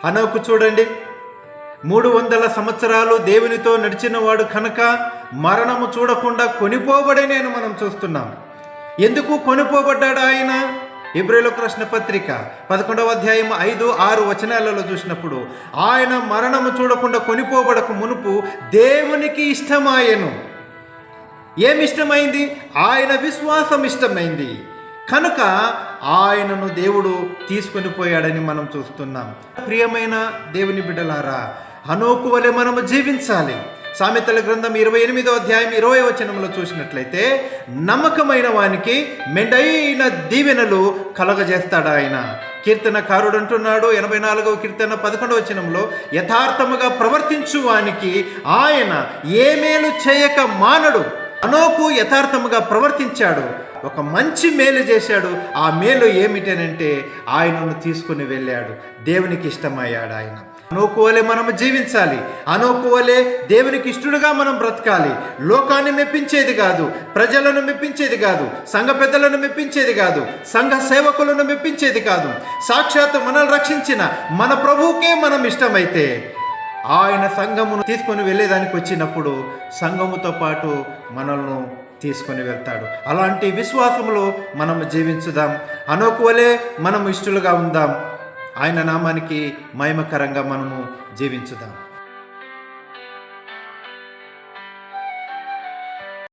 హనోకు చూడండి, 300 సంవత్సరాలు దేవునితో నడిచినవాడు కనుక మరణము చూడకుండా కొనిపోబడినని మనం చూస్తున్నాం. ఎందుకు కొనిపోబడ్డాడు ఆయన? హెబ్రీయులకు రాసిన పత్రిక 11వ అధ్యాయం 5-6 వచనాలలో చూసినప్పుడు ఆయన మరణము చూడకుండా కొనిపోబడక మునుపు దేవునికి ఇష్టమాయెను. ఏమి ఇష్టమైంది? ఆయన విశ్వాసం ఇష్టమైంది కనుక ఆయనను దేవుడు తీసుకొని పోయాడని మనం చూస్తున్నాం. ప్రియమైన దేవుని బిడ్డలారా, హనోకు వలె మనము జీవించాలి. సామెతల గ్రంథం 28వ అధ్యాయం 20వ వచనంలో చూసినట్లయితే నమ్మకమైన వానికి మెండైన దీవెనలు కలగజేస్తాడు ఆయన. కీర్తనకారుడు అంటున్నాడు 84వ కీర్తన 11వ వచనంలో, యథార్థముగా ప్రవర్తించు వానికి ఆయన ఏ మేలు చేయక మానడు. హనోకు యథార్థముగా ప్రవర్తించాడు, ఒక మంచి మేలు చేశాడు. ఆ మేలు ఏమిటనంటే ఆయనను తీసుకుని వెళ్ళాడు, దేవునికి ఇష్టమయ్యాడు ఆయన. హనోకు వలె మనం జీవించాలి. హనోకు వలె దేవునికి ఇష్టడుగా మనం బ్రతకాలి. లోకాన్ని మెప్పించేది కాదు, ప్రజలను మెప్పించేది కాదు, సంఘ పెద్దలను మెప్పించేది కాదు, సంఘ సేవకులను మెప్పించేది కాదు. సాక్షాత్ మనల్ని రక్షించిన మన ప్రభువుకే మనం ఇష్టమైతే ఆయన సంఘమును తీసుకొని వెళ్ళేదానికి వచ్చినప్పుడు సంఘముతో పాటు మనల్ని తీసుకొని వెళ్తాడు. అలాంటి విశ్వాసములో మనం జీవించుదాం. హనోకు వలె మనం ఇష్టలుగా ఉందాం. ఆయన నామానికి మహిమకరంగా మనము జీవించుదాం.